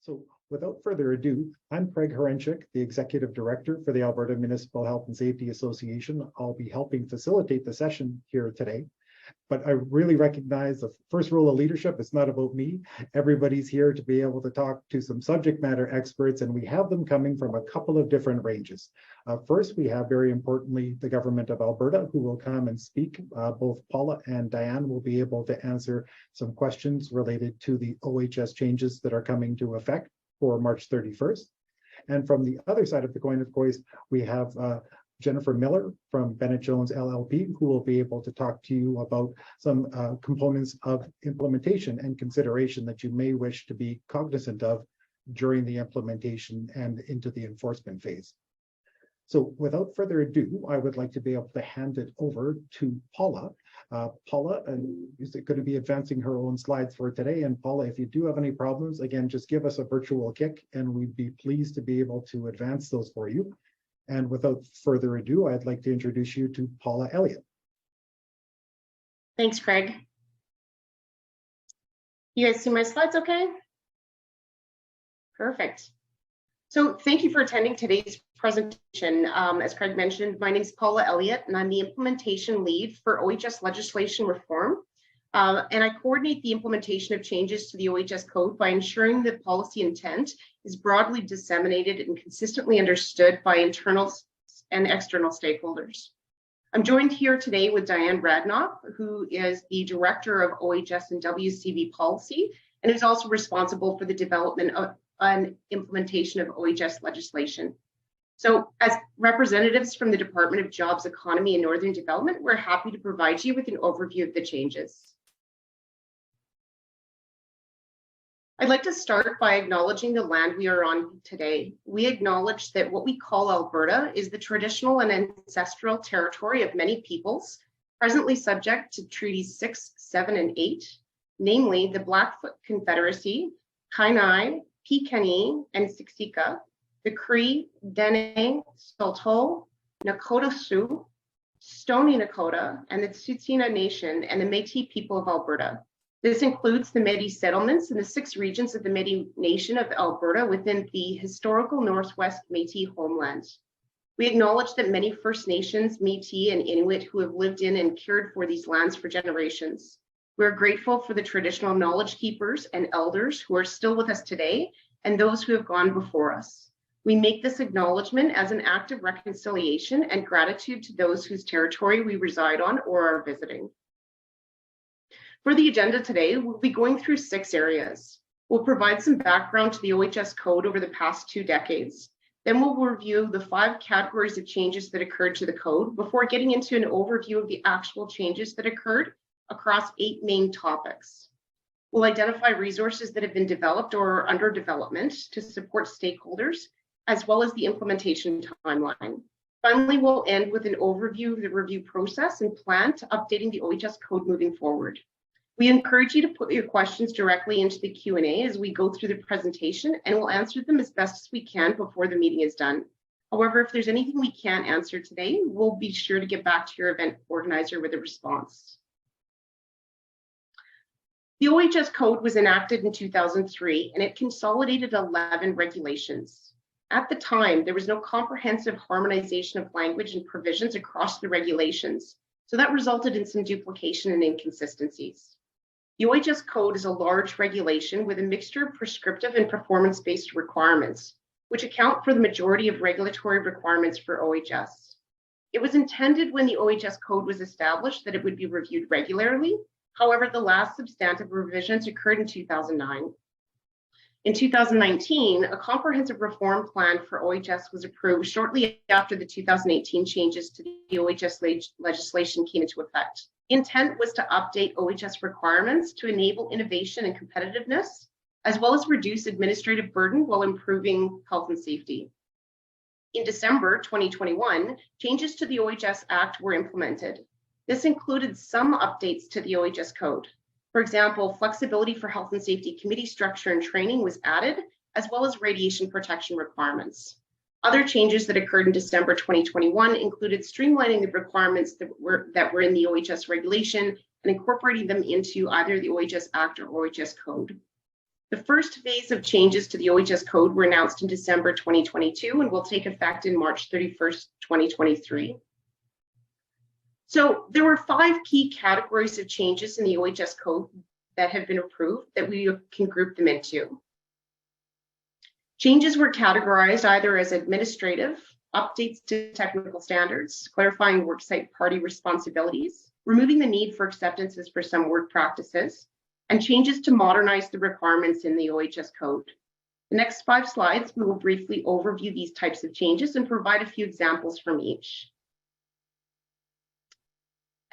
So without further ado, I'm Hrynchuk, the Executive Director for the Alberta Municipal Health and Safety Association. I'll be helping facilitate the session here today. But I really recognize the first rule of leadership. It's not about me. Everybody's here to be able to talk to some subject matter experts, and we have them coming from a couple of different ranges. First, we have, very importantly, the government of Alberta, who will come and speak. Both Paula and Diane will be able to answer some questions related to the OHS changes that are coming to effect for March 31st. And from the other side of the coin, of course, we have Jennifer Miller from Bennett Jones LLP, who will be able to talk to you about some components of implementation and consideration that you may wish to be cognizant of during the implementation and into the enforcement phase. So without further ado, I would like to be able to hand it over to Paula. Paula is going to be advancing her own slides for today. And Paula, if you do have any problems, again, just give us a virtual kick and we'd be pleased to be able to advance those for you. And without further ado, I'd like to introduce you to Paula Elliott. Thanks, Craig. You guys see my slides okay? Perfect. So thank you for attending today's presentation. As Craig mentioned, my name is Paula Elliott, and I'm the implementation lead for OHS legislation reform. And I coordinate the implementation of changes to the OHS code by ensuring that policy intent is broadly disseminated and consistently understood by internal and external stakeholders. I'm joined here today with Diane Radnoff, who is the Director of OHS and WCB Policy, and is also responsible for the development of and implementation of OHS legislation. So as representatives from the Department of Jobs, Economy and Northern Development, we're happy to provide you with an overview of the changes. I'd like to start by acknowledging the land we are on today. We acknowledge that what we call Alberta is the traditional and ancestral territory of many peoples, presently subject to Treaties 6, 7, and 8, namely the Blackfoot Confederacy, Kainai, P.Eng, and Siksika, the Cree, Dene, Saulteaux, Nakota Sioux, Stoney Nakoda, and the Tsuut'ina Nation and the Métis people of Alberta. This includes the Métis settlements in the 6 regions of the Métis Nation of Alberta within the historical Northwest Métis homeland. We acknowledge that many First Nations, Métis, and Inuit who have lived in and cared for these lands for generations. We are grateful for the traditional knowledge keepers and elders who are still with us today and those who have gone before us. We make this acknowledgement as an act of reconciliation and gratitude to those whose territory we reside on or are visiting. For the agenda today, we'll be going through 6 areas. We'll provide some background to the OHS code over the past 2 decades. Then we'll review the 5 categories of changes that occurred to the code before getting into an overview of the actual changes that occurred across 8 main topics. We'll identify resources that have been developed or are under development to support stakeholders, as well as the implementation timeline. Finally, we'll end with an overview of the review process and plan to updating the OHS code moving forward. We encourage you to put your questions directly into the Q&A as we go through the presentation, and we'll answer them as best as we can before the meeting is done. However, if there's anything we can't answer today, we'll be sure to get back to your event organizer with a response. The OHS code was enacted in 2003, and it consolidated 11 regulations. At the time, there was no comprehensive harmonization of language and provisions across the regulations, so that resulted in some duplication and inconsistencies. The OHS code is a large regulation with a mixture of prescriptive and performance-based requirements, which account for the majority of regulatory requirements for OHS. It was intended when the OHS code was established that it would be reviewed regularly. However, the last substantive revisions occurred in 2009. In 2019, a comprehensive reform plan for OHS was approved shortly after the 2018 changes to the OHS legislation came into effect. The intent was to update OHS requirements to enable innovation and competitiveness, as well as reduce administrative burden while improving health and safety. In December 2021, changes to the OHS Act were implemented. This included some updates to the OHS code. For example, flexibility for health and safety committee structure and training was added, as well as radiation protection requirements. Other changes that occurred in December 2021 included streamlining the requirements that were in the OHS regulation and incorporating them into either the OHS Act or OHS code. The first phase of changes to the OHS code were announced in December 2022 and will take effect in March 31st, 2023. So there were 5 key categories of changes in the OHS code that have been approved that we can group them into. Changes were categorized either as administrative, updates to technical standards, clarifying worksite party responsibilities, removing the need for acceptances for some work practices, and changes to modernize the requirements in the OHS code. The next 5 slides, we will briefly overview these types of changes and provide a few examples from each.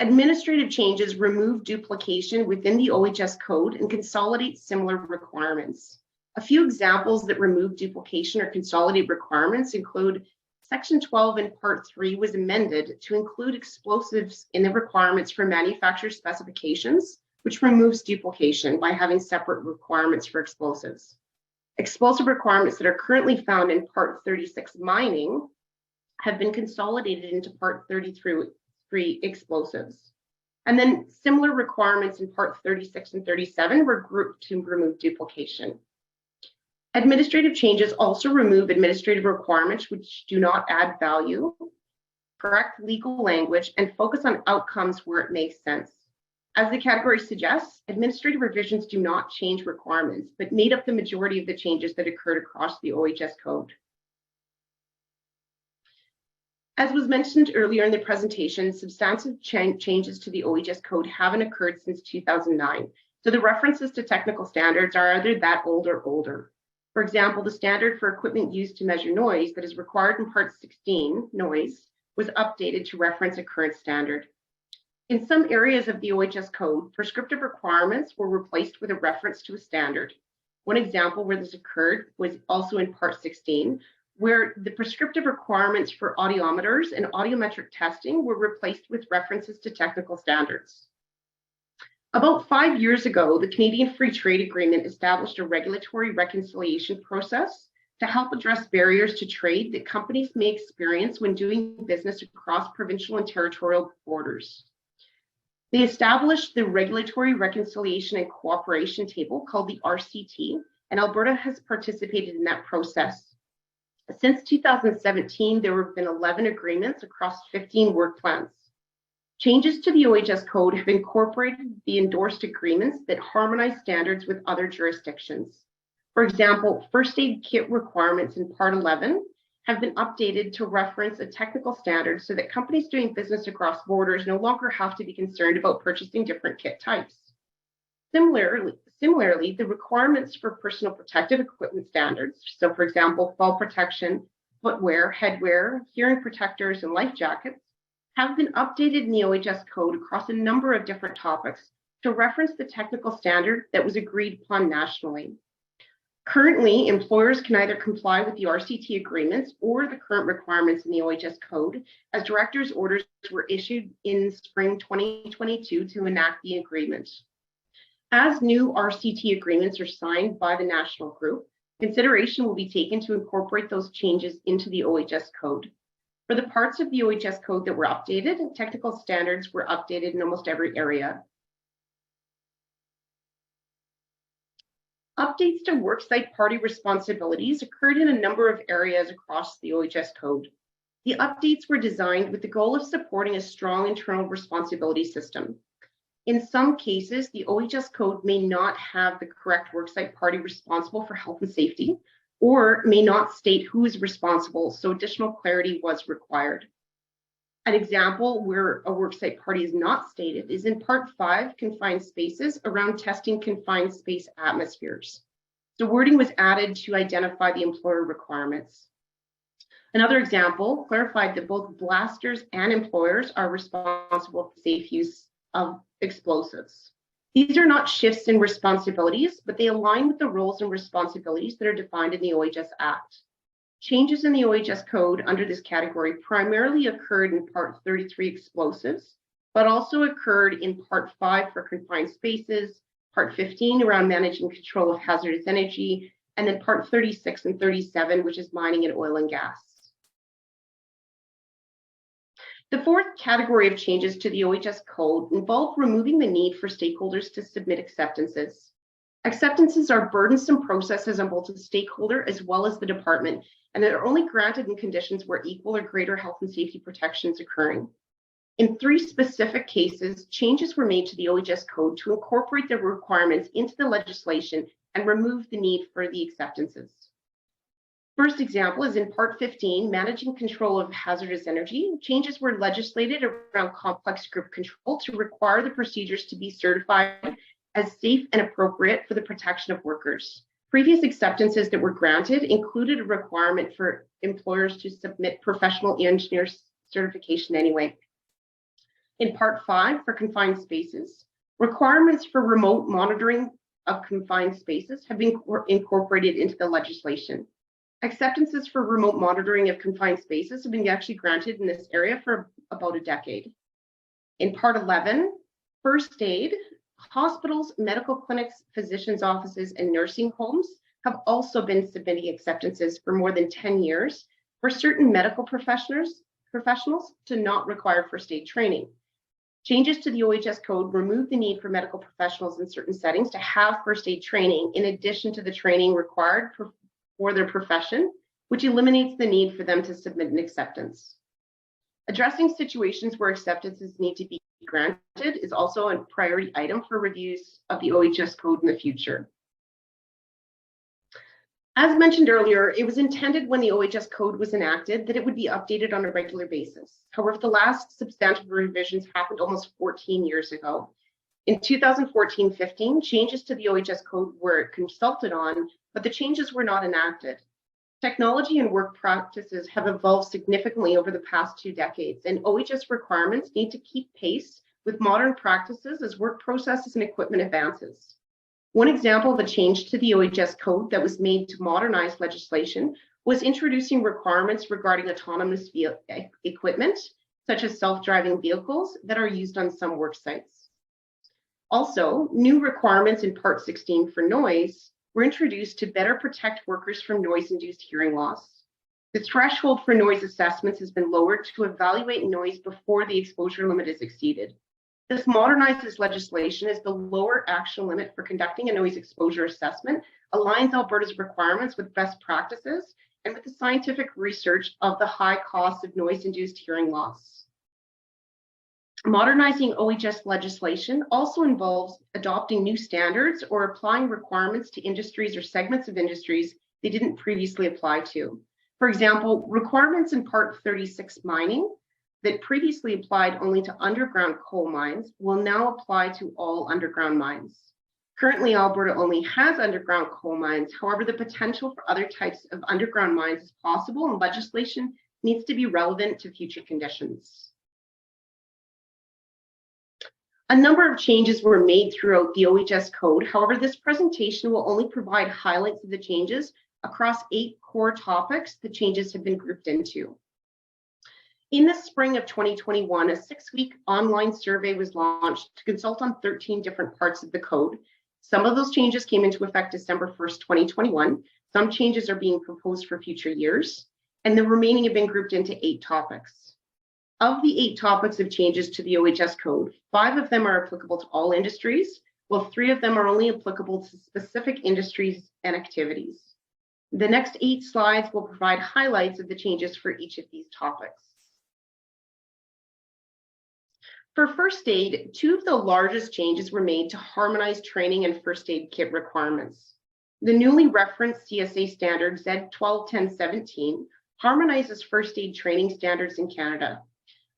Administrative changes remove duplication within the OHS code and consolidate similar requirements. A few examples that remove duplication or consolidate requirements include Section 12 in Part 3 was amended to include explosives in the requirements for manufacturer specifications, which removes duplication by having separate requirements for explosives. Explosive requirements that are currently found in Part 36 mining have been consolidated into Part 33 explosives. And then similar requirements in Part 36 and 37 were grouped to remove duplication. Administrative changes also remove administrative requirements which do not add value, correct legal language, and focus on outcomes where it makes sense. As the category suggests, administrative revisions do not change requirements, but made up the majority of the changes that occurred across the OHS code. As was mentioned earlier in the presentation, substantive changes to the OHS code haven't occurred since 2009. So the references to technical standards are either that old or older. For example, the standard for equipment used to measure noise that is required in Part 16, noise, was updated to reference a current standard. In some areas of the OHS code, prescriptive requirements were replaced with a reference to a standard. One example where this occurred was also in Part 16, where the prescriptive requirements for audiometers and audiometric testing were replaced with references to technical standards. About 5 years ago, the Canadian Free Trade Agreement established a regulatory reconciliation process to help address barriers to trade that companies may experience when doing business across provincial and territorial borders. They established the Regulatory Reconciliation and Cooperation Table called the RCT, and Alberta has participated in that process. Since 2017, there have been 11 agreements across 15 work plans. Changes to the OHS code have incorporated the endorsed agreements that harmonize standards with other jurisdictions. For example, first aid kit requirements in Part 11 have been updated to reference a technical standard so that companies doing business across borders no longer have to be concerned about purchasing different kit types. Similarly, the requirements for personal protective equipment standards, so for example, fall protection, footwear, headwear, hearing protectors, and life jackets, have been updated in the OHS code across a number of different topics to reference the technical standard that was agreed upon nationally. Currently, employers can either comply with the RCT agreements or the current requirements in the OHS code, as directors' orders were issued in spring 2022 to enact the agreement. As new RCT agreements are signed by the national group, consideration will be taken to incorporate those changes into the OHS code. For the parts of the OHS code that were updated, technical standards were updated in almost every area. Updates to worksite party responsibilities occurred in a number of areas across the OHS code. The updates were designed with the goal of supporting a strong internal responsibility system. In some cases, the OHS code may not have the correct worksite party responsible for health and safety, or may not state who is responsible, so additional clarity was required. An example where a worksite party is not stated is in Part 5, confined spaces, around testing confined space atmospheres. The wording was added to identify the employer requirements. Another example clarified that both blasters and employers are responsible for safe use of explosives. These are not shifts in responsibilities, but they align with the roles and responsibilities that are defined in the OHS Act. Changes in the OHS code under this category primarily occurred in Part 33 explosives, but also occurred in Part 5 for confined spaces, Part 15 around managing control of hazardous energy, and then Part 36 and 37, which is mining and oil and gas. The fourth category of changes to the OHS code involved removing the need for stakeholders to submit acceptances. Acceptances are burdensome processes on both the stakeholder as well as the department, and they're only granted in conditions where equal or greater health and safety protections occurring. In 3 specific cases, changes were made to the OHS code to incorporate the requirements into the legislation and remove the need for the acceptances. First example is in Part 15, Managing Control of Hazardous Energy. Changes were legislated around complex group control to require the procedures to be certified as safe and appropriate for the protection of workers. Previous acceptances that were granted included a requirement for employers to submit professional engineer certification anyway. In Part 5, for confined spaces, requirements for remote monitoring of confined spaces have been incorporated into the legislation. Acceptances for remote monitoring of confined spaces have been actually granted in this area for about a decade. In Part 11, first aid, hospitals, medical clinics, physicians' offices, and nursing homes have also been submitting acceptances for more than 10 years for certain medical professionals to not require first aid training. Changes to the OHS code remove the need for medical professionals in certain settings to have first aid training in addition to the training required for their profession, which eliminates the need for them to submit an acceptance. Addressing situations where acceptances need to be granted is also a priority item for reviews of the OHS code in the future. As mentioned earlier, it was intended when the OHS code was enacted that it would be updated on a regular basis. However, the last substantive revisions happened almost 14 years ago. In 2014-15, changes to the OHS code were consulted on, but the changes were not enacted. Technology and work practices have evolved significantly over the past 2 decades, and OHS requirements need to keep pace with modern practices as work processes and equipment advances. One example of a change to the OHS code that was made to modernize legislation was introducing requirements regarding autonomous equipment, such as self-driving vehicles that are used on some work sites. Also, new requirements in Part 16 for noise were introduced to better protect workers from noise-induced hearing loss. The threshold for noise assessments has been lowered to evaluate noise before the exposure limit is exceeded. This modernizes legislation as the lower action limit for conducting a noise exposure assessment aligns Alberta's requirements with best practices and with the scientific research of the high cost of noise-induced hearing loss. Modernizing OHS legislation also involves adopting new standards or applying requirements to industries or segments of industries they didn't previously apply to. For example, requirements in Part 36 mining that previously applied only to underground coal mines will now apply to all underground mines. Currently, Alberta only has underground coal mines. However, the potential for other types of underground mines is possible, and legislation needs to be relevant to future conditions. A number of changes were made throughout the OHS code. However, this presentation will only provide highlights of the changes across 8 core topics the changes have been grouped into. In the spring of 2021, a 6-week online survey was launched to consult on 13 different parts of the code. Some of those changes came into effect December 1st, 2021. Some changes are being proposed for future years, and the remaining have been grouped into 8 topics. Of the 8 topics of changes to the OHS code, 5 of them are applicable to all industries, while 3 of them are only applicable to specific industries and activities. The next 8 slides will provide highlights of the changes for each of these topics. For first aid, 2 of the largest changes were made to harmonize training and first aid kit requirements. The newly referenced CSA standard Z121017 harmonizes first aid training standards in Canada.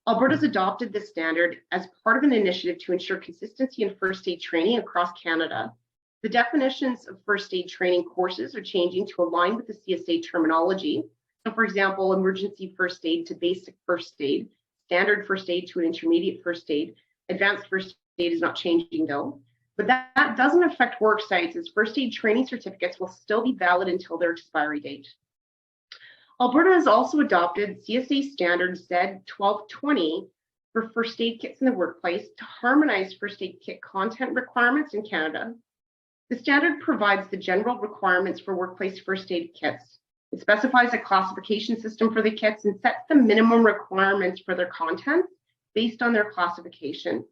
Alberta's adopted this standard as part of an initiative to ensure consistency in first aid training across Canada. The definitions of first aid training courses are changing to align with the CSA terminology. So, for example, emergency first aid to basic first aid, standard first aid to an intermediate first aid. Advanced first aid is not changing though, but that doesn't affect work sites, as first aid training certificates will still be valid until their expiry date. Alberta has also adopted CSA standard Z1220 for first aid kits in the workplace to harmonize first aid kit content requirements in Canada. The standard provides the general requirements for workplace first aid kits. It specifies a classification system for the kits and sets the minimum requirements for their content based on their classification.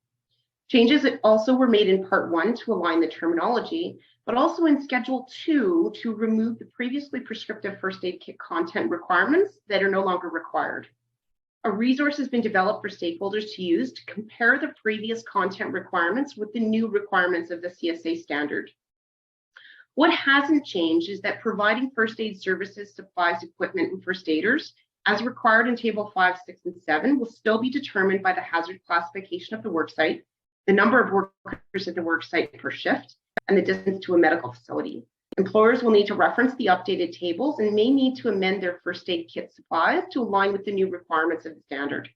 Changes that also were made in Part 1 to align the terminology, but also in Schedule 2 to remove the previously prescriptive first aid kit content requirements that are no longer required. A resource has been developed for stakeholders to use to compare the previous content requirements with the new requirements of the CSA standard. What hasn't changed is that providing first aid services, supplies, equipment, and first aiders, as required in Table 5, 6, and 7, will still be determined by the hazard classification of the worksite, the number of workers at the worksite per shift, and the distance to a medical facility. Employers will need to reference the updated tables and may need to amend their first aid kit supplies to align with the new requirements of the standard.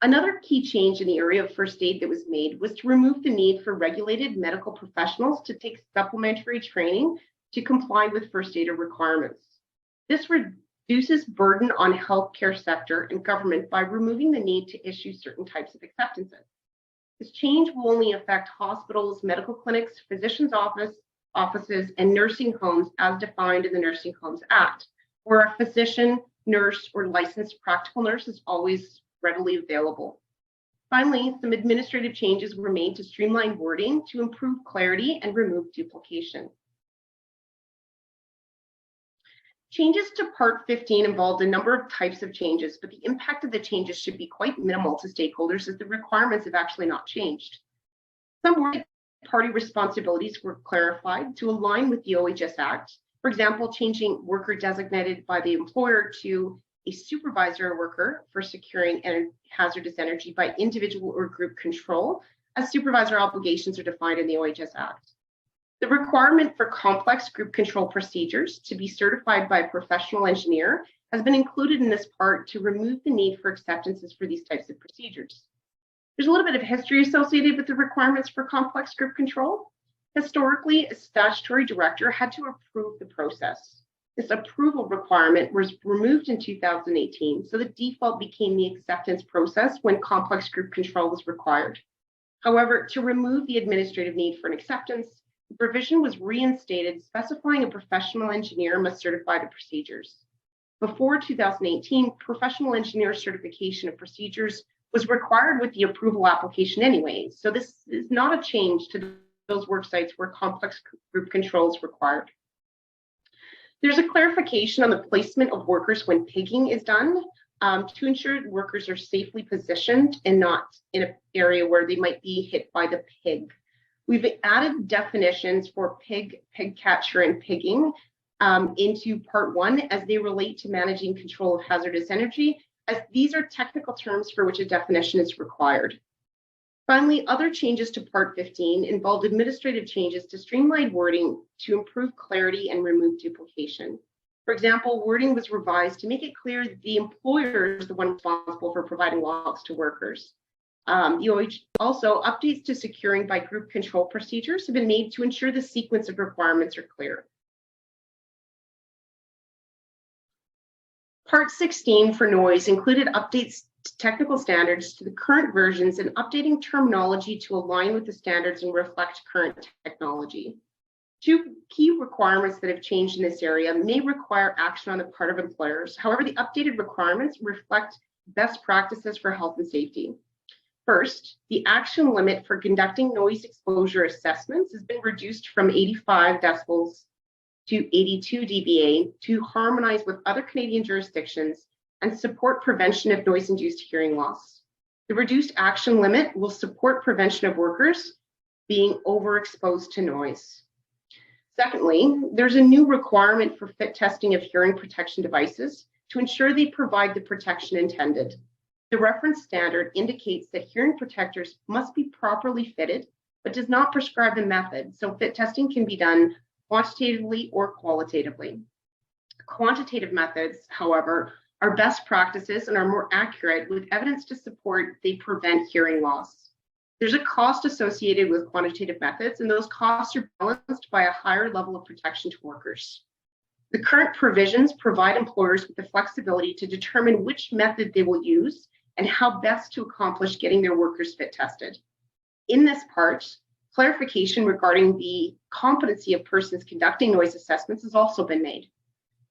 Another key change in the area of first aid that was made was to remove the need for regulated medical professionals to take supplementary training to comply with first aider requirements. This reduces burden on healthcare sector and government by removing the need to issue certain types of acceptances. This change will only affect hospitals, medical clinics, physicians' offices, and nursing homes as defined in the Nursing Homes Act, where a physician, nurse, or licensed practical nurse is always readily available. Finally, some administrative changes were made to streamline wording to improve clarity and remove duplication. Changes to Part 15 involved a number of types of changes, but the impact of the changes should be quite minimal to stakeholders as the requirements have actually not changed. Some party responsibilities were clarified to align with the OHS Act. For example, changing worker designated by the employer to a supervisor worker for securing hazardous energy by individual or group control, as supervisor obligations are defined in the OHS Act. The requirement for complex group control procedures to be certified by a professional engineer has been included in this part to remove the need for acceptances for these types of procedures. There's a little bit of history associated with the requirements for complex group control. Historically, a statutory director had to approve the process. This approval requirement was removed in 2018, so the default became the acceptance process when complex group control was required. However, to remove the administrative need for an acceptance, the provision was reinstated, specifying a professional engineer must certify the procedures. Before 2018, professional engineer certification of procedures was required with the approval application anyway, so this is not a change to those work sites where complex group control is required. There's a clarification on the placement of workers when pigging is done to ensure workers are safely positioned and not in an area where they might be hit by the pig. We've added definitions for pig catcher, and pigging into Part 1 as they relate to managing control of hazardous energy, as these are technical terms for which a definition is required. Finally, other changes to Part 15 involved administrative changes to streamline wording to improve clarity and remove duplication. For example, wording was revised to make it clear that the employer is the one responsible for providing logs to workers. Also, updates to securing by group control procedures have been made to ensure the sequence of requirements are clear. Part 16 for noise included updates to technical standards to the current versions and updating terminology to align with the standards and reflect current technology. Two key requirements that have changed in this area may require action on the part of employers. However, the updated requirements reflect best practices for health and safety. First, the action limit for conducting noise exposure assessments has been reduced from 85 decibels to 82 dBA to harmonize with other Canadian jurisdictions and support prevention of noise-induced hearing loss. The reduced action limit will support prevention of workers being overexposed to noise. Secondly, there's a new requirement for fit testing of hearing protection devices to ensure they provide the protection intended. The reference standard indicates that hearing protectors must be properly fitted, but does not prescribe the method, so fit testing can be done quantitatively or qualitatively. Quantitative methods, however, are best practices and are more accurate with evidence to support they prevent hearing loss. There's a cost associated with quantitative methods, and those costs are balanced by a higher level of protection to workers. The current provisions provide employers with the flexibility to determine which method they will use and how best to accomplish getting their workers fit tested. In this part, clarification regarding the competency of persons conducting noise assessments has also been made.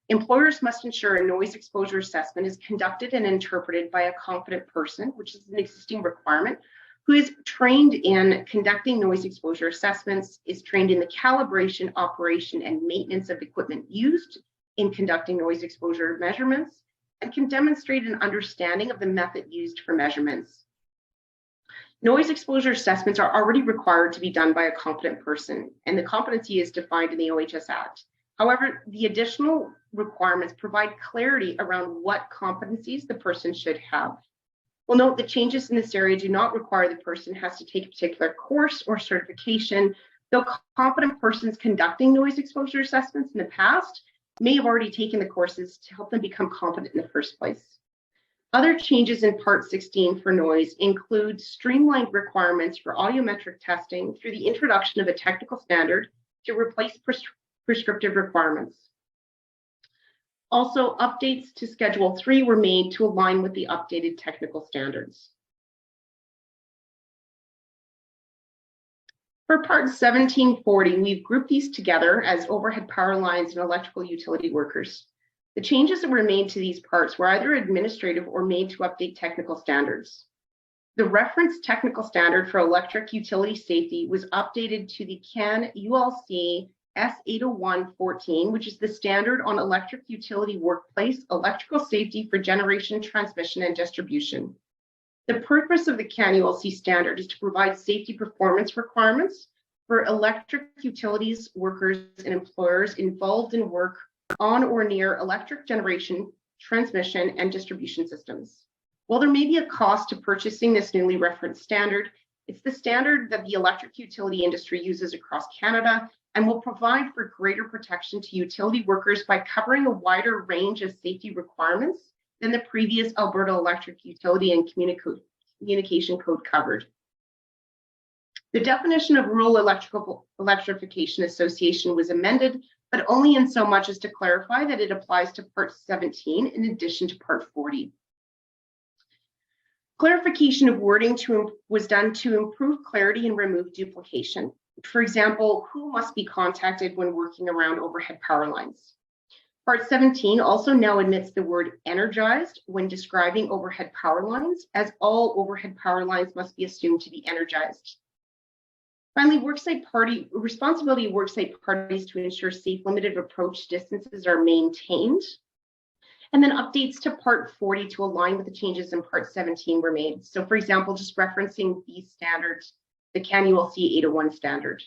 Employers must ensure a noise exposure assessment is conducted and interpreted by a competent person, which is an existing requirement who is trained in conducting noise exposure assessments, is trained in the calibration, operation, and maintenance of equipment used in conducting noise exposure measurements, and can demonstrate an understanding of the method used for measurements. Noise exposure assessments are already required to be done by a competent person, and the competency is defined in the OHS Act. However, the additional requirements provide clarity around what competencies the person should have. We'll note that changes in this area do not require the person has to take a particular course or certification, though competent persons conducting noise exposure assessments in the past may have already taken the courses to help them become competent in the first place. Other changes in Part 16 for noise include streamlined requirements for audiometric testing through the introduction of a technical standard to replace prescriptive requirements. Also, updates to Schedule 3 were made to align with the updated technical standards. For Part 1740, we've grouped these together as overhead power lines and electrical utility workers. The changes that were made to these parts were either administrative or made to update technical standards. The reference technical standard for electric utility safety was updated to the CAN ULC S801-14, which is the standard on electric utility workplace electrical safety for generation, transmission, and distribution. The purpose of the CAN ULC standard is to provide safety performance requirements for electric utilities workers and employers involved in work on or near electric generation, transmission, and distribution systems. While there may be a cost to purchasing this newly referenced standard, it's the standard that the electric utility industry uses across Canada and will provide for greater protection to utility workers by covering a wider range of safety requirements than the previous Alberta Electric Utility and Communication Code covered. The definition of rural electrification association was amended, but only in so much as to clarify that it applies to Part 17 in addition to Part 40. Clarification of wording was done to improve clarity and remove duplication. For example, who must be contacted when working around overhead power lines? Part 17 also now admits the word energized when describing overhead power lines, as all overhead power lines must be assumed to be energized. Finally, responsibility of worksite parties to ensure safe limited approach distances are maintained. And then updates to Part 40 to align with the changes in Part 17 were made. So for example, just referencing these standards, the CAN ULC 801 standard.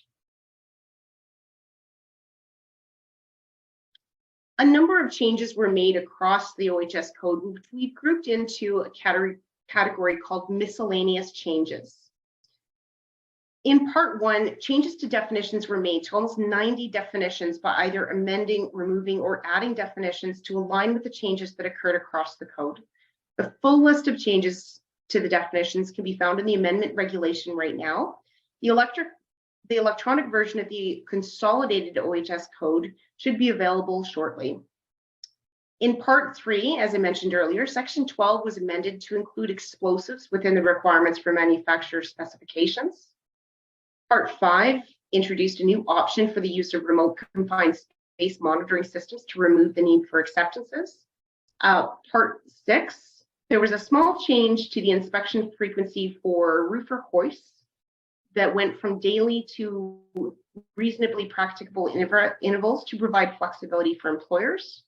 A number of changes were made across the OHS code, which we've grouped into a category called miscellaneous changes. In Part 1, changes to definitions were made to almost 90 definitions by either amending, removing, or adding definitions to align with the changes that occurred across the code. The full list of changes to the definitions can be found in the amendment regulation right now. The electronic version of the consolidated OHS code should be available shortly. In Part 3, as I mentioned earlier, Section 12 was amended to include explosives within the requirements for manufacturer specifications. Part 5 introduced a new option for the use of remote confined space monitoring systems to remove the need for acceptances. Part 6, there was a small change to the inspection frequency for roofer hoists that went from daily to reasonably practicable intervals to provide flexibility for employers.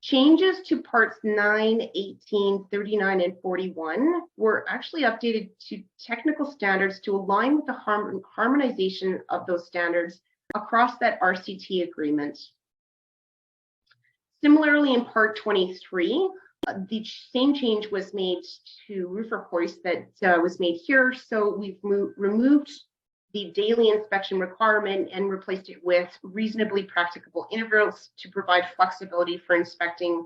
Changes to Parts 9, 18, 39, and 41 were actually updated to technical standards to align with the harmonization of those standards across that RCT agreement. Similarly, in Part 23, the same change was made to roofer hoist that was made here. So we've removed the daily inspection requirement and replaced it with reasonably practicable intervals to provide flexibility for inspecting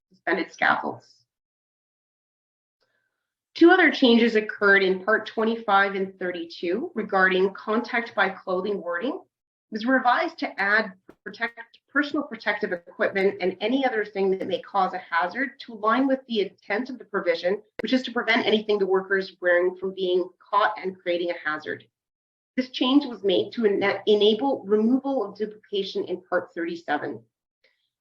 suspended scaffolds. Two other changes occurred in Part 25 and 32 regarding contact by clothing wording. It was revised to add personal protective equipment and any other thing that may cause a hazard to align with the intent of the provision, which is to prevent anything the worker is wearing from being caught and creating a hazard. This change was made to enable removal of duplication in Part 37.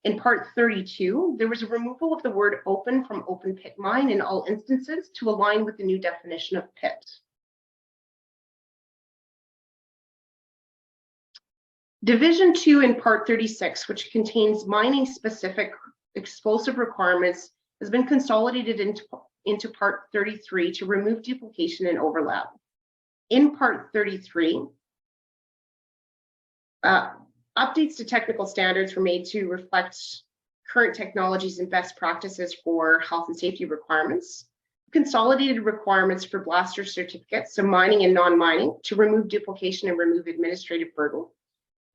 In Part 32, there was a removal of the word open from open pit mine in all instances to align with the new definition of pit. Division 2 in Part 36, which contains mining-specific explosive requirements, has been consolidated into Part 33 to remove duplication and overlap. In Part 33, updates to technical standards were made to reflect current technologies and best practices for health and safety requirements. Consolidated requirements for blaster certificates, so mining and non-mining, to remove duplication and remove administrative burden.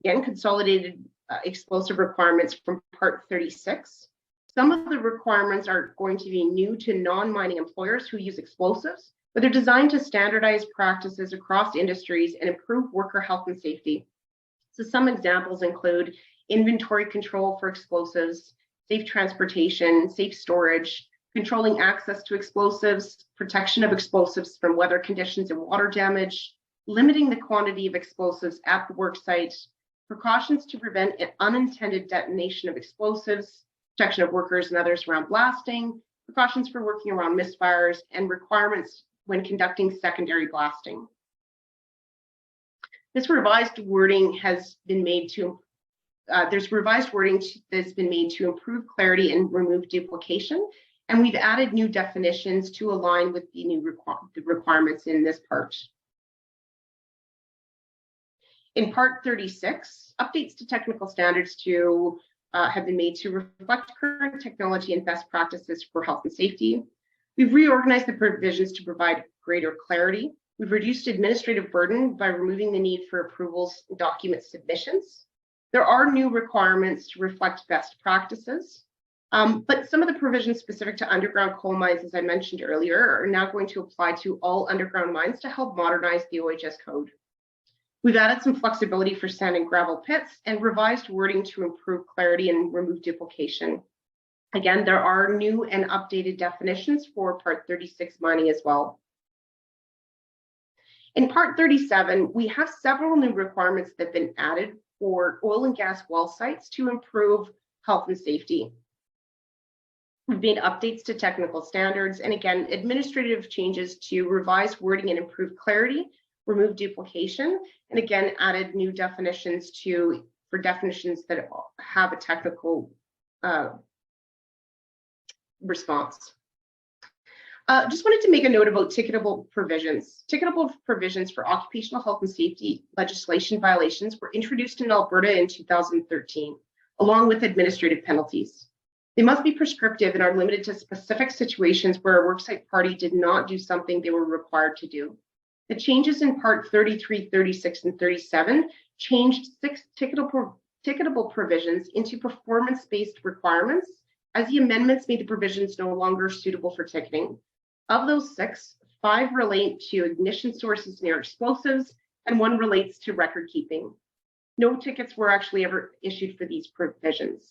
Again, consolidated explosive requirements from Part 36. Some of the requirements are going to be new to non-mining employers who use explosives, but they're designed to standardize practices across industries and improve worker health and safety. So some examples include inventory control for explosives, safe transportation, safe storage, controlling access to explosives, protection of explosives from weather conditions and water damage, limiting the quantity of explosives at the worksite, precautions to prevent an unintended detonation of explosives, protection of workers and others around blasting, precautions for working around misfires, and requirements when conducting secondary blasting. This revised wording has been made to, there's revised wording that's been made to improve clarity and remove duplication, and we've added new definitions to align with the new requirements in this part. In Part 36, updates to technical standards have been made to reflect current technology and best practices for health and safety. We've reorganized the provisions to provide greater clarity. We've reduced administrative burden by removing the need for approvals and document submissions. There are new requirements to reflect best practices, but some of the provisions specific to underground coal mines, as I mentioned earlier, are now going to apply to all underground mines to help modernize the OHS code. We've added some flexibility for sand and gravel pits and revised wording to improve clarity and remove duplication. Again, there are new and updated definitions for Part 36 mining as well. In Part 37, we have several new requirements that have been added for oil and gas well sites to improve health and safety. We've made updates to technical standards and again, administrative changes to revise wording and improve clarity, remove duplication, and again, added new definitions for definitions that have a technical response. Just wanted to make a note about ticketable provisions. Ticketable provisions for occupational health and safety legislation violations were introduced in Alberta in 2013, along with administrative penalties. They must be prescriptive and are limited to specific situations where a worksite party did not do something they were required to do. The changes in Part 33, 36, and 37 changed 6 ticketable provisions into performance-based requirements, as the amendments made the provisions no longer suitable for ticketing. Of those 6, 5 relate to ignition sources near explosives, and 1 relates to record keeping. No tickets were actually ever issued for these provisions.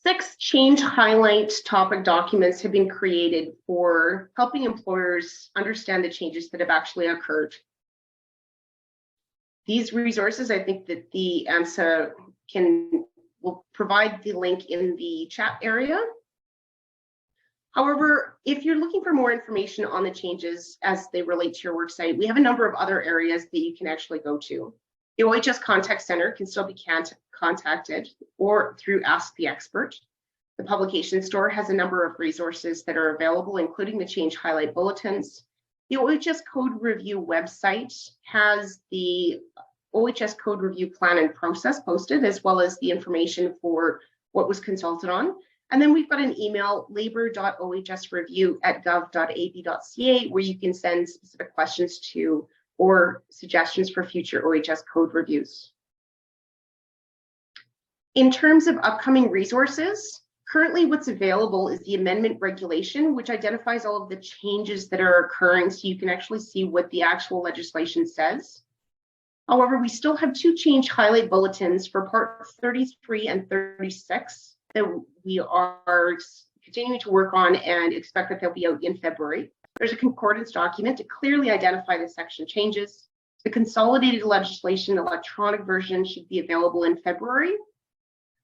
Six change highlight topic documents have been created for helping employers understand the changes that have actually occurred. These resources, I think that the AMHSA will provide the link in the chat area. However, if you're looking for more information on the changes as they relate to your worksite, we have a number of other areas that you can actually go to. The OHS Contact Center can still be contacted or through Ask the Expert. The publication store has a number of resources that are available, including the change highlight bulletins. The OHS Code Review website has the OHS Code Review plan and process posted, as well as the information for what was consulted on. And then we've got an email, labor.ohsreview@gov.ab.ca, where you can send specific questions to or suggestions for future OHS code reviews. In terms of upcoming resources, currently what's available is the amendment regulation, which identifies all of the changes that are occurring so you can actually see what the actual legislation says. However, we still have 2 change highlight bulletins for Part 33 and 36 that we are continuing to work on and expect that they'll be out in February. There's a concordance document to clearly identify the section changes. The consolidated legislation electronic version should be available in February.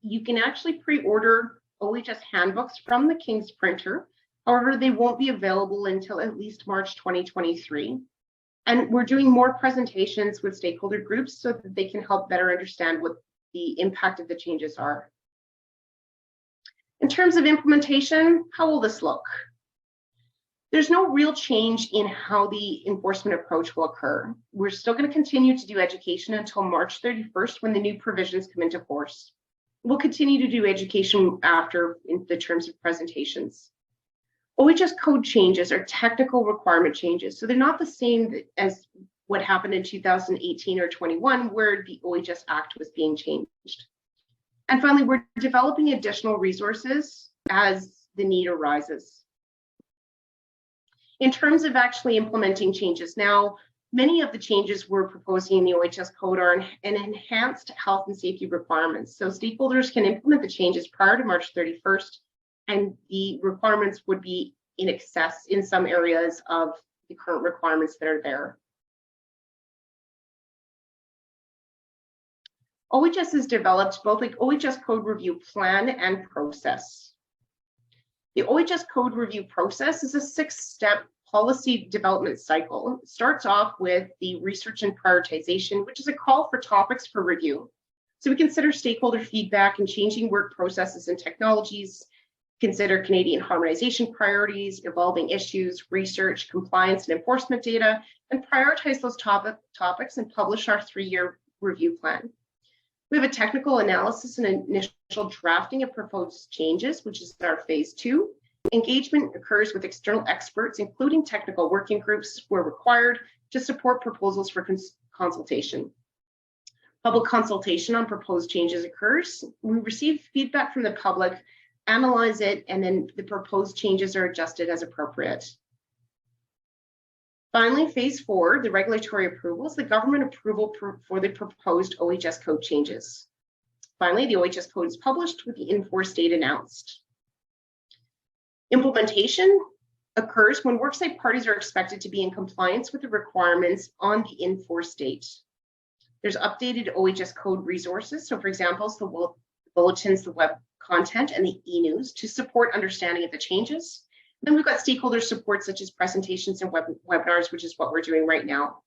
You can actually pre-order OHS handbooks from the King's printer. However, they won't be available until at least March 2023. And we're doing more presentations with stakeholder groups so that they can help better understand what the impact of the changes are. In terms of implementation, how will this look? There's no real change in how the enforcement approach will occur. We're still going to continue to do education until March 31st when the new provisions come into force. We'll continue to do education after in the terms of presentations. OHS code changes are technical requirement changes, so they're not the same as what happened in 2018 or 21 where the OHS Act was being changed. And finally, we're developing additional resources as the need arises. In terms of actually implementing changes, now, many of the changes we're proposing in the OHS code are an enhanced health and safety requirements. So stakeholders can implement the changes prior to March 31st, and the requirements would be in excess in some areas of the current requirements that are there. OHS has developed both an OHS code review plan and process. The OHS code review process is a 6-step policy development cycle. It starts off with the research and prioritization, which is a call for topics for review. So we consider stakeholder feedback and changing work processes and technologies, consider Canadian harmonization priorities, evolving issues, research, compliance, and enforcement data, and prioritize those topics and publish our 3-year review plan. We have a technical analysis and initial drafting of proposed changes, which is our phase 2. Engagement occurs with external experts, including technical working groups where required, to support proposals for consultation. Public consultation on proposed changes occurs. We receive feedback from the public, analyze it, and then the proposed changes are adjusted as appropriate. Finally, phase 4, the regulatory approvals, the government approval for the proposed OHS code changes. Finally, the OHS code is published with the in-force date announced. Implementation occurs when worksite parties are expected to be in compliance with the requirements on the in-force date. There's updated OHS code resources. So for example, the bulletins, the web content, and the e-news to support understanding of the changes. Then we've got stakeholder support such as presentations and webinars, which is what we're doing right now.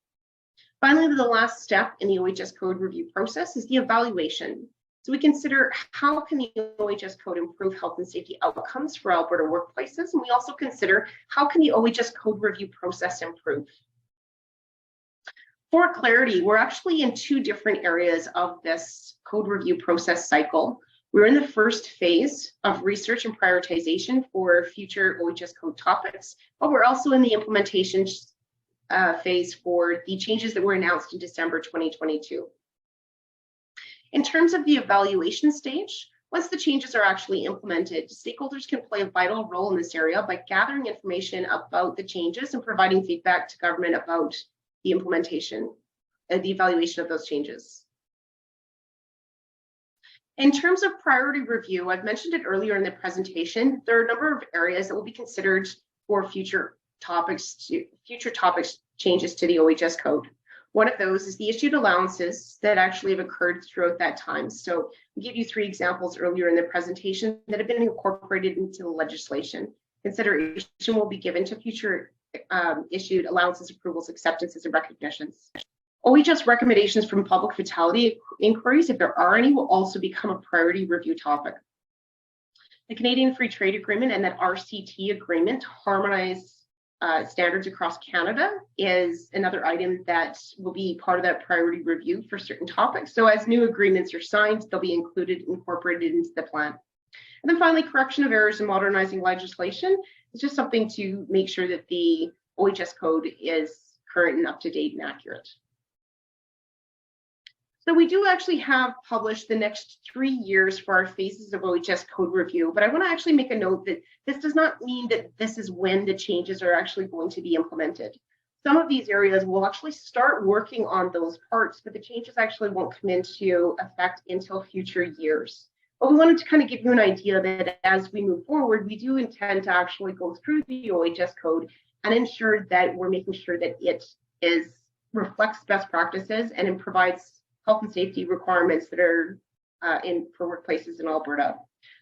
Finally, the last step in the OHS code review process is the evaluation. So we consider how can the OHS code improve health and safety outcomes for Alberta workplaces, and we also consider how can the OHS code review process improve. For clarity, we're actually in 2 different areas of this code review process cycle. We're in the first phase of research and prioritization for future OHS code topics, but we're also in the implementation phase for the changes that were announced in December 2022. In terms of the evaluation stage, once the changes are actually implemented, stakeholders can play a vital role in this area by gathering information about the changes and providing feedback to government about the implementation and the evaluation of those changes. In terms of priority review, I've mentioned it earlier in the presentation, there are a number of areas that will be considered for future topics changes to the OHS code. One of those is the issued allowances that actually have occurred throughout that time. So I gave you 3 examples earlier in the presentation that have been incorporated into the legislation. Consideration will be given to future issued allowances, approvals, acceptances, and recognitions. OHS recommendations from public vitality inquiries, if there are any, will also become a priority review topic. The Canadian Free Trade Agreement and that RCT agreement harmonize standards across Canada is another item that will be part of that priority review for certain topics. So as new agreements are signed, they'll be incorporated into the plan. And then finally, correction of errors in modernizing legislation is just something to make sure that the OHS code is current and up to date and accurate. So we do actually have published the next 3 years for our phases of OHS code review, but I want to actually make a note that this does not mean that this is when the changes are actually going to be implemented. Some of these areas will actually start working on those parts, but the changes actually won't come into effect until future years. But we wanted to kind of give you an idea that as we move forward, we do intend to actually go through the OHS code and ensure that we're making sure that it reflects best practices and it provides health and safety requirements that are for workplaces in Alberta.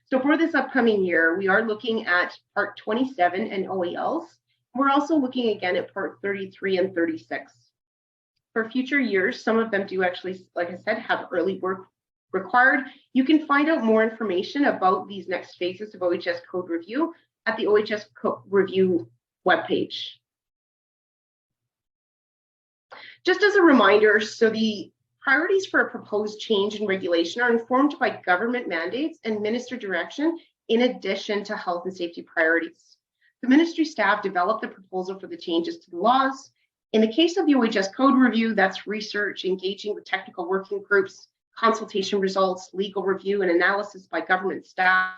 So for this upcoming year, we are looking at Part 27 and OELs. We're also looking again at Part 33 and 36. For future years, some of them do actually, like I said, have early work required. You can find out more information about these next phases of OHS code review at the OHS code review webpage. Just as a reminder, so the priorities for a proposed change in regulation are informed by government mandates and minister direction in addition to health and safety priorities. The ministry staff developed the proposal for the changes to the laws. In the case of the OHS code review, that's research, engaging with technical working groups, consultation results, legal review and analysis by government staff,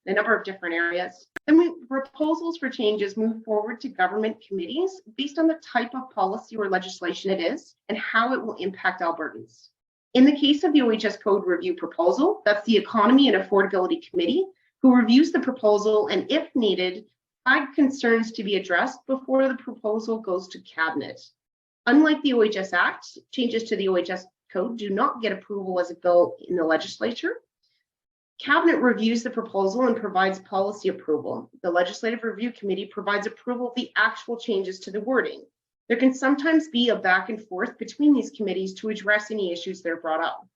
a number of different areas. Then proposals for changes move forward to government committees based on the type of policy or legislation it is and how it will impact Albertans. In the case of the OHS code review proposal, that's the Economy and Affordability Committee, who reviews the proposal and, if needed, flag concerns to be addressed before the proposal goes to Cabinet. Unlike the OHS Act, changes to the OHS code do not get approval as a bill in the legislature. Cabinet reviews the proposal and provides policy approval. The Legislative Review Committee provides approval of the actual changes to the wording. There can sometimes be a back and forth between these committees to address any issues that are brought up.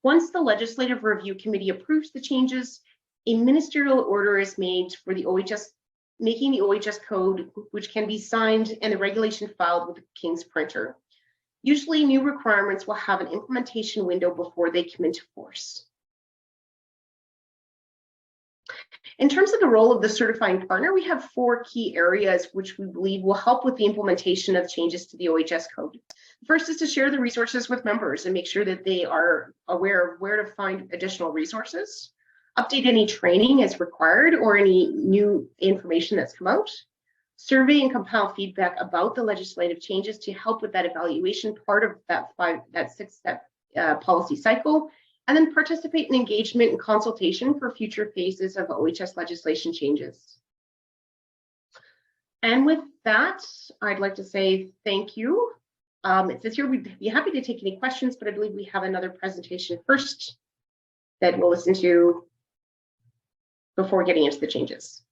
Once the Legislative Review Committee approves the changes, a ministerial order is made for the OHS, making the OHS code, which can be signed and the regulation filed with the King's printer. Usually new requirements will have an implementation window before they come into force. In terms of the role of the certifying partner, we have 4 key areas which we believe will help with the implementation of changes to the OHS code. First is to share the resources with members and make sure that they are aware of where to find additional resources, update any training as required or any new information that's come out, survey and compile feedback about the legislative changes to help with that evaluation part of that 6-step policy cycle, and then participate in engagement and consultation for future phases of OHS legislation changes. And with that, I'd like to say thank you. It says here we'd be happy to take any questions, but I believe we have another presentation first that we'll listen to before getting into the changes.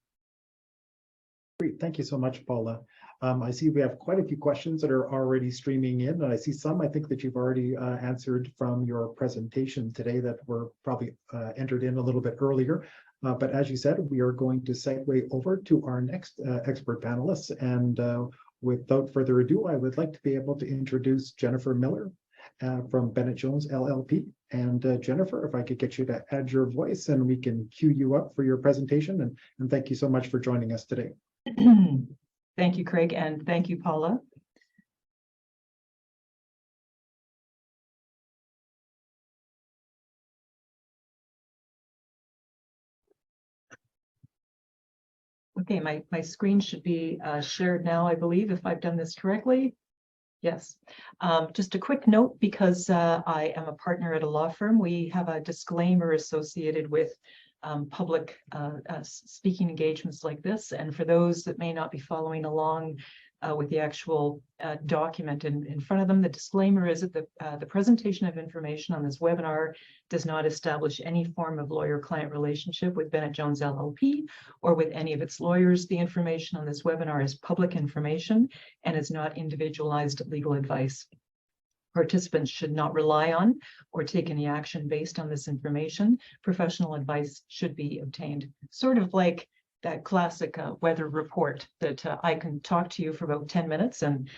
Great, thank you so much, Paula. I see we have quite a few questions that are already streaming in, and I see some I think that you've already answered from your presentation today that were probably entered in a little bit earlier. But as you said, we are going to segue over to our next expert panelists. And without further ado, I would like to be able to introduce Jennifer Miller from Bennett Jones LLP. And Jennifer, if I could get you to add your voice and we can cue you up for your presentation. And thank you so much for joining us today. Thank you, Craig, and thank you, Paula. Okay, my screen should be shared now, I believe, if I've done this correctly. Yes. Just a quick note, because I am a partner at a law firm, we have a disclaimer associated with public speaking engagements like this. And for those that may not be following along with the actual document in front of them, the disclaimer is that the presentation of information on this webinar does not establish any form of lawyer-client relationship with Bennett Jones LLP or with any of its lawyers. The information on this webinar is public information and is not individualized legal advice. Participants should not rely on or take any action based on this information. Professional advice should be obtained. Sort of like that classic weather report that I can talk to you for about 10 minutes and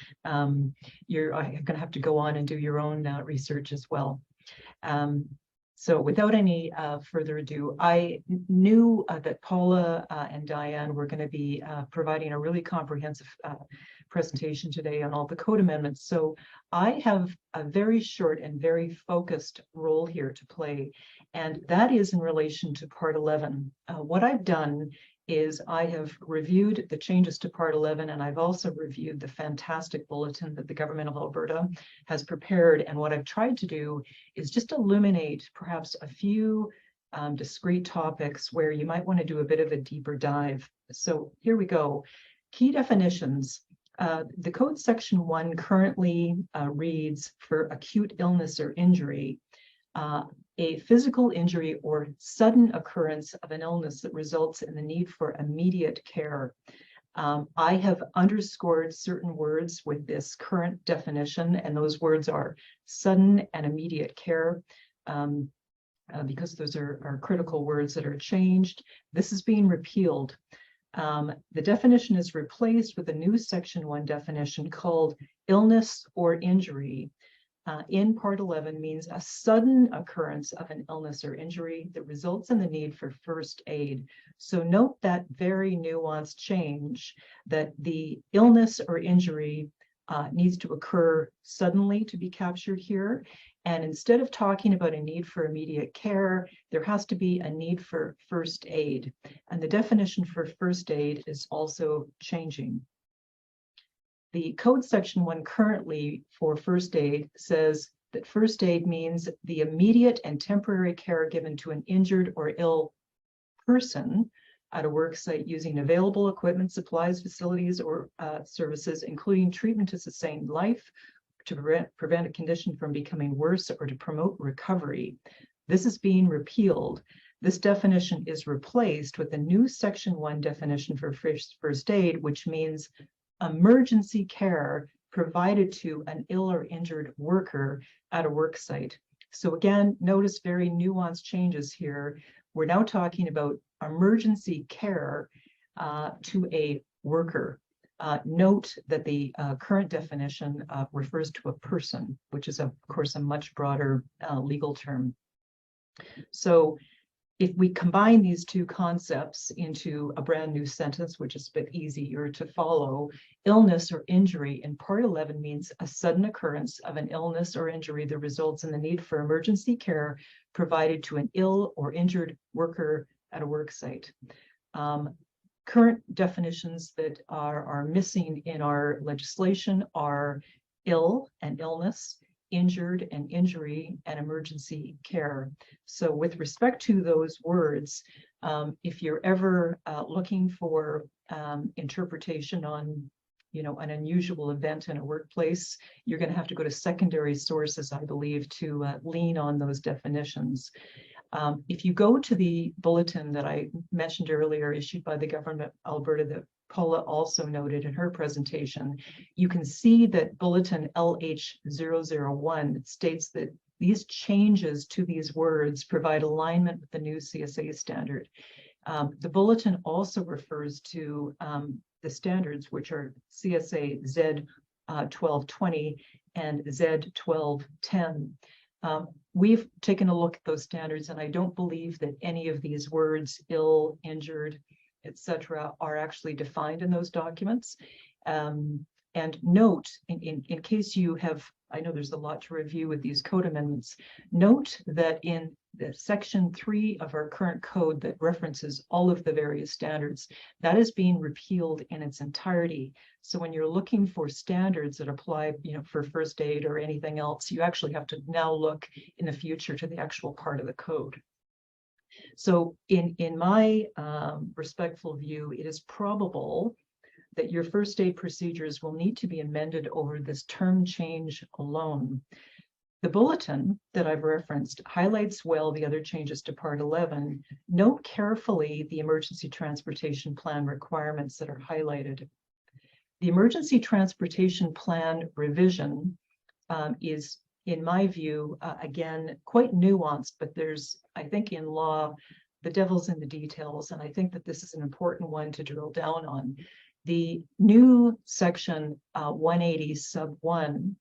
you're going to have to go on and do your own research as well. So without any further ado, I knew that Paula and Diane were going to be providing a really comprehensive presentation today on all the code amendments. So I have a very short and very focused role here to play, and that is in relation to Part 11. What I've done is I have reviewed the changes to Part 11, and I've also reviewed the fantastic bulletin that the Government of Alberta has prepared. And what I've tried to do is just illuminate perhaps a few discrete topics where you might want to do a bit of a deeper dive. So here we go. Key definitions. The Code Section 1 currently reads, for acute illness or injury, a physical injury or sudden occurrence of an illness that results in the need for immediate care. I have underscored certain words with this current definition, and those words are sudden and immediate care, because those are critical words that are changed. This is being repealed. The definition is replaced with a new Section 1 definition called illness or injury. In Part 11 means a sudden occurrence of an illness or injury that results in the need for first aid. So note that very nuanced change that the illness or injury needs to occur suddenly to be captured here. And instead of talking about a need for immediate care, there has to be a need for first aid. And the definition for first aid is also changing. The Code Section 1 currently for first aid says that first aid means the immediate and temporary care given to an injured or ill person at a work site using available equipment, supplies, facilities, or services, including treatment to sustain life, to prevent a condition from becoming worse, or to promote recovery. This is being repealed. This definition is replaced with a new Section 1 definition for first aid, which means emergency care provided to an ill or injured worker at a work site. So again, notice very nuanced changes here. We're now talking about emergency care to a worker. Note that the current definition refers to a person, which is of course a much broader legal term. So if we combine these two concepts into a brand new sentence, which is a bit easier to follow, illness or injury in Part 11 means a sudden occurrence of an illness or injury that results in the need for emergency care provided to an ill or injured worker at a work site. Current definitions that are missing in our legislation are ill and illness, injured and injury, and emergency care. So with respect to those words, if you're ever looking for interpretation on an unusual event in a workplace, you're going to have to go to secondary sources, I believe, to lean on those definitions. If you go to the bulletin that I mentioned earlier, issued by the government of Alberta, that Paula also noted in her presentation, you can see that bulletin LH001 states that these changes to these words provide alignment with the new CSA standard. The bulletin also refers to the standards, which are CSA Z1220 and Z1210. We've taken a look at those standards, and I don't believe that any of these words, ill, injured, etc., are actually defined in those documents. And note, in case you have, I know there's a lot to review with these code amendments, note that in the Section 3 of our current code that references all of the various standards, that is being repealed in its entirety. So when you're looking for standards that apply, for first aid or anything else, you actually have to now look in the future to the actual part of the code. So in my respectful view, it is probable that your first aid procedures will need to be amended over this term change alone. The bulletin that I've referenced highlights well the other changes to Part 11. Note carefully the emergency transportation plan requirements that are highlighted. The emergency transportation plan revision is, in my view, again, quite nuanced, but there's, I think in law, the devil's in the details, and I think that this is an important one to drill down on. The new section 180 sub 1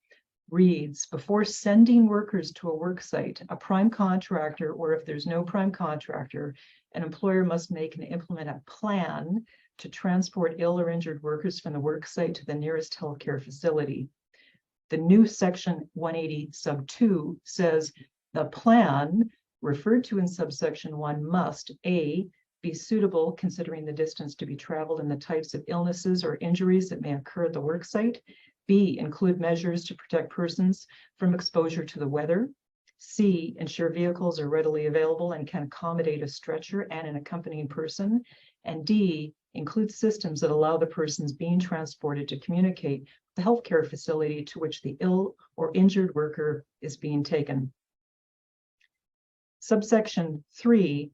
reads, before sending workers to a work site, a prime contractor, or if there's no prime contractor, an employer must make and implement a plan to transport ill or injured workers from the work site to the nearest healthcare facility. The new section 180 sub 2 says the plan referred to in subsection 1 must A, be suitable considering the distance to be traveled and the types of illnesses or injuries that may occur at the work site. B, include measures to protect persons from exposure to the weather. C, ensure vehicles are readily available and can accommodate a stretcher and an accompanying person. And D, include systems that allow the persons being transported to communicate with the healthcare facility to which the ill or injured worker is being taken. Subsection 3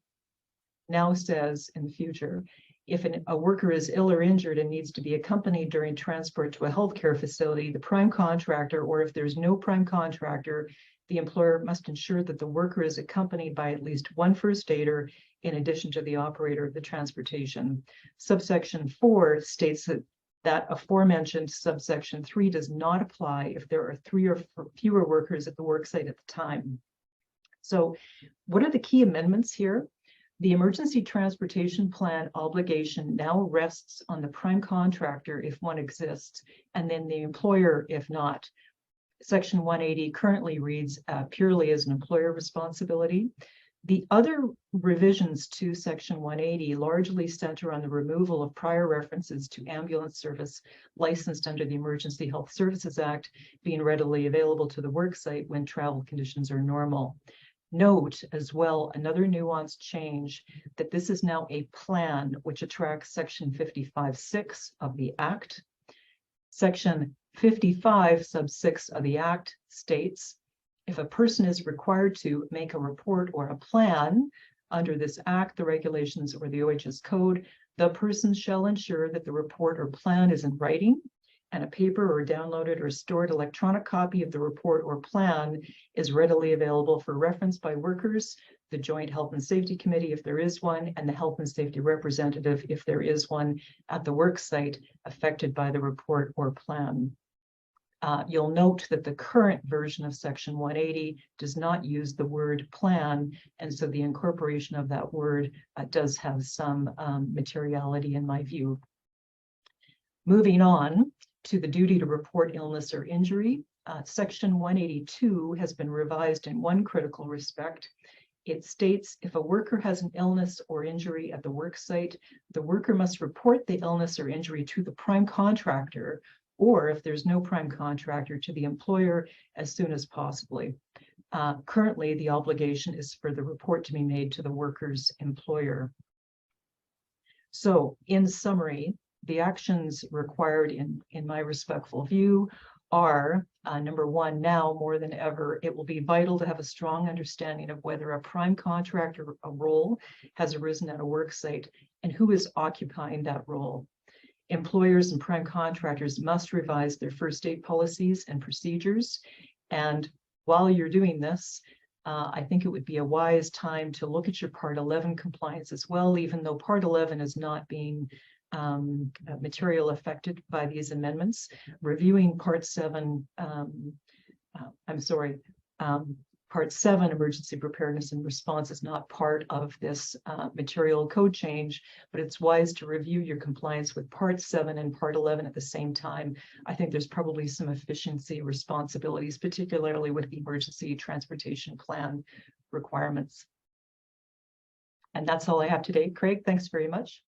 now says in the future, If a worker is ill or injured and needs to be accompanied during transport to a healthcare facility, the prime contractor, or if there's no prime contractor, the employer must ensure that the worker is accompanied by at least one first aider in addition to the operator of the transportation. Subsection 4 states that aforementioned subsection 3 does not apply if there are 3 or fewer workers at the worksite at the time. So what are the key amendments here? The emergency transportation plan obligation now rests on the prime contractor if one exists, and then the employer if not. Section 180 currently reads purely as an employer responsibility. The other revisions to Section 180 largely center on the removal of prior references to ambulance service licensed under the Emergency Health Services Act being readily available to the worksite when travel conditions are normal. Note as well another nuanced change that this is now a plan which attracts Section 55(6) of the Act. Section 55 sub 6 of the Act states, if a person is required to make a report or a plan under this Act, the regulations, or the OHS code, the person shall ensure that the report or plan is in writing, and a paper or downloaded or stored electronic copy of the report or plan is readily available for reference by workers, the Joint Health and Safety Committee, if there is one, and the Health and Safety Representative, if there is one, at the worksite affected by the report or plan. You'll note that the current version of Section 180 does not use the word plan, and so the incorporation of that word does have some materiality in my view. Moving on to the duty to report illness or injury, Section 182 has been revised in one critical respect. It states if a worker has an illness or injury at the worksite, the worker must report the illness or injury to the prime contractor, or if there's no prime contractor, to the employer as soon as possible. Currently, the obligation is for the report to be made to the worker's employer. So in summary, the actions required in my respectful view are, number one, now more than ever, it will be vital to have a strong understanding of whether a prime contractor role has arisen at a worksite and who is occupying that role. Employers and prime contractors must revise their first aid policies and procedures. And while you're doing this, I think it would be a wise time to look at your Part 11 compliance as well, even though Part 11 is not being material affected by these amendments. Reviewing Part 7, Part 7, Emergency Preparedness and Response, is not part of this material code change, but it's wise to review your compliance with Part 7 and Part 11 at the same time. I think there's probably some efficiency responsibilities, particularly with the Emergency Transportation Plan requirements. And that's all I have today. Craig, thanks very much.